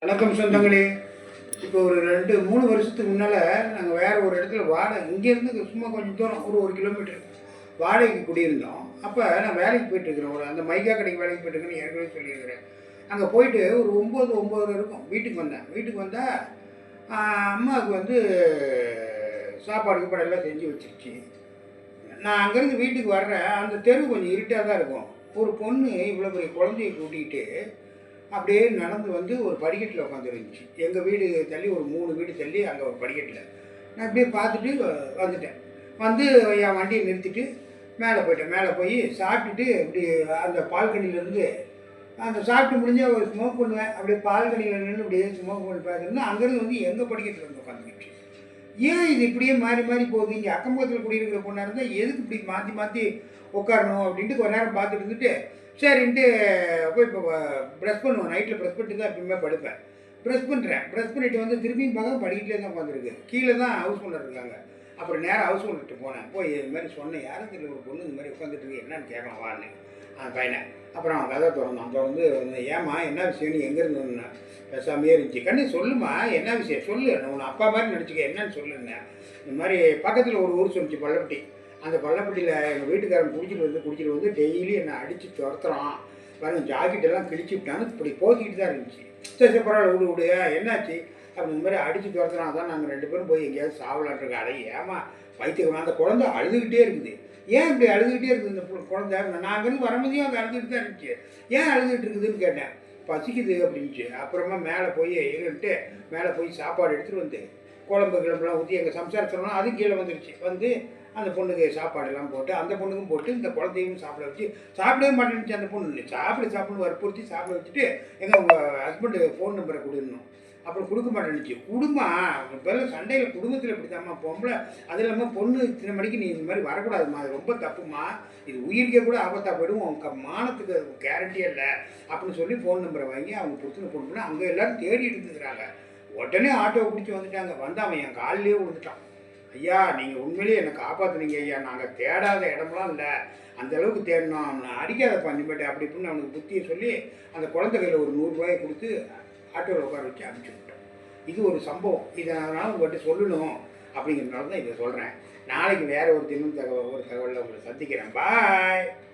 வணக்கம் சொந்தங்களே. இப்போ ஒரு 2-3 வருஷத்துக்கு முன்னால் நாங்கள் வேறு ஒரு இடத்துல வாடகை இங்கேருந்து சும்மா கொஞ்சம் தூரம் ஒரு கிலோமீட்டர் வாடகைக்கு குடியிருந்தோம். அப்போ நான் வேலைக்கு போயிட்டுருக்கிறேன். ஒரு அந்த மைக்கா கடைக்கு வேலைக்கு போயிட்டுருக்கேன்னு ஏற்கனவே சொல்லியிருக்கிறேன். அங்கே போயிட்டு ஒரு 9 இருக்கும் வீட்டுக்கு வந்தேன். வீட்டுக்கு வந்தால் அம்மாவுக்கு வந்து சாப்பாடு கீப்பாடு எல்லாம் செஞ்சு வச்சிருச்சு. நான் அங்கேருந்து வீட்டுக்கு வர்றேன். அந்த தெரு கொஞ்சம் இருட்டாக தான் இருக்கும். ஒரு பொண்ணு இவ்வளோ பெரிய குழந்தைய கூட்டிகிட்டு அப்படியே நடந்து வந்து ஒரு படிக்கட்டில் உட்காந்துருந்துச்சு. எங்கள் வீடு தள்ளி ஒரு 3 வீடு தள்ளி அங்கே ஒரு படிக்கட்டில். நான் இப்படியே பார்த்துட்டு வந்துட்டேன். வந்து என் வண்டியை நிறுத்திட்டு மேலே போயிட்டேன். மேலே போய் சாப்பிட்டுட்டு இப்படி அந்த பால்கனிலேருந்து அந்த சாப்பிட்டு முடிஞ்சால் ஒரு ஸ்மோக் பண்ணுவேன். அப்படியே பால்கனியில் நின்று இப்படியே ஸ்மோக் பண்ணி பார்த்துருந்தேன். அங்கேருந்து வந்து எங்கள் படிக்கட்டில் வந்து உட்காந்துக்கிச்சு. ஏன் இது இப்படியே மாறி மாறி போகுது? இங்கே அக்கம் பக்கத்தில் குடியிருக்கிற பொண்ணாக இருந்தால் எதுக்கு இப்படி மாற்றி மாற்றி உட்காரணும் அப்படின்ட்டு கொஞ்ச நேரம் பார்த்துட்டு இருந்துட்டு சரின்ட்டு போய் இப்போ ப்ரெஷ் பண்ணுவேன். நைட்டில் ப்ரெஷ் பண்ணிட்டு தான் எப்பயுமே படுப்பேன். ப்ரெஷ் பண்ணுறேன். ப்ரெஷ் பண்ணிவிட்டு வந்து திரும்பியும் பார்க்க படிக்கிட்டே தான் உட்காந்துருக்கு. கீழே தான் ஹவுஸ் ஓனர் இருக்காங்க. அப்புறம் நேராக ஹவுஸ் ஓனர்கிட்ட போனேன். போய் இது மாதிரி சொன்னேன், யாரும் தெரியல ஒரு பொண்ணு இந்த மாதிரி உட்காந்துட்டு இருக்கு, என்னன்னு கேட்கலாம் வான்னு அந்த பையனை. அப்புறம் அவன் கதை திறந்தான். திறந்து ஏம்மா என்ன விஷயம், நீ எங்கேருந்து வந்தேன்? பேசாமையே இருந்துச்சு. கண்ணு சொல்லுமா, என்ன விஷயம் சொல்லு, நான் உன்னை அப்பா மாதிரி நினச்சிக்க, என்னன்னு சொல்லுங்க. இந்த மாதிரி பக்கத்தில் ஒரு ஊர் சொல்லிச்சு, பள்ளப்பட்டி. அந்த பள்ளப்பட்டியில் எங்கள் வீட்டுக்காரன் குடிச்சிட்டு வந்து டெய்லி என்னை அடித்து துரத்துறான் பாருங்க. ஜாக்கெட்டெல்லாம் கிழிச்சு விட்டான்னு இப்படி போக்கிட்டு தான் இருந்துச்சு. சரி பரவாயில்ல விடு என்னாச்சு அப்படி இந்த மாதிரி அடித்து துரத்துறான். தான் நாங்கள் 2 பேரும் போய் எங்கேயாவது சாவலான்ட்ருக்கோம். அடைய ஏமா வைத்துக்கலாம். அந்த குழந்தை அழுதுகிட்டே இருக்குது. ஏன் இப்படி அழுதுகிட்டே இருக்குது இந்த குழந்தை? நான் அங்கேருந்து வரும்போதையும் அது அழுதுகிட்டு தான் இருந்துச்சு. ஏன் அழுதுகிட்டு இருக்குதுன்னு கேட்டேன். பசிக்குது அப்படின்ச்சு. அப்புறமா மேலே போய் இருந்துட்டு மேலே போய் சாப்பாடு எடுத்துகிட்டு வந்து குழம்பு கிளம்புலாம் ஊற்றி எங்கள் சம்சாரத்தெல்லாம் அதுவும் கீழே வந்துடுச்சு. வந்து அந்த பொண்ணுக்கு சாப்பாடெல்லாம் போட்டு அந்த பொண்ணுக்கும் போட்டு இந்த குழந்தையும் சாப்பிட வச்சு சாப்பிடவே மாட்டேன்னுச்சு. அந்த பொண்ணு சாப்பிட வற்புறுத்தி சாப்பிட வச்சுட்டு எங்கள் உங்கள் ஹஸ்பண்டு ஃபோன் நம்பரை கொடுக்கணும். அப்புறம் கொடுக்க மாட்டேன்னுச்சு. குடும்பம் இப்போல்லாம் சண்டையில் குடும்பத்தில் இப்படி தாம்மா பொம்பளை. அது இல்லாமல் பொண்ணு இத்தனை மணிக்கு நீ இந்த மாதிரி வரக்கூடாதுமா, அது ரொம்ப தப்புமா, இது உயிருக்கே கூட ஆபத்தாக போய்டும், உங்க மானத்துக்கு கேரண்டியே இல்லை அப்படின்னு சொல்லி ஃபோன் நம்பரை வாங்கி அவங்க கொடுத்துன்னு ஃபோன் பண்ணி அங்கே எல்லோரும் தேடி இருந்துக்கிறாங்க. உடனே ஆட்டோவை பிடிச்சி வந்துட்டாங்க. வந்து அவன் என் காலிலேயே விழுந்துட்டான். ஐயா நீங்கள் உண்மையிலேயே என்னை காப்பாற்றுனீங்க ஐயா, நாங்கள் தேடாத இடமெல்லாம் இல்லை, அந்தளவுக்கு தேடினோம், அவனை அடிக்காத பஞ்சுபேட்டை அப்படி இப்படின்னு அவனுக்கு புத்தியை சொல்லி அந்த குழந்தை கையில் ஒரு 100 ரூபாயை கொடுத்து ஆட்டோவில் உட்கார வச்சு அனுப்பிச்சி விட்டோம். இது ஒரு சம்பவம். இதை அதனால் உங்கள்கிட்ட சொல்லணும் அப்படிங்கிறதுனால தான் இதை சொல்கிறேன். நாளைக்கு வேறு ஒரு தகவலில் உங்களை சந்திக்கிறேன். பாய்.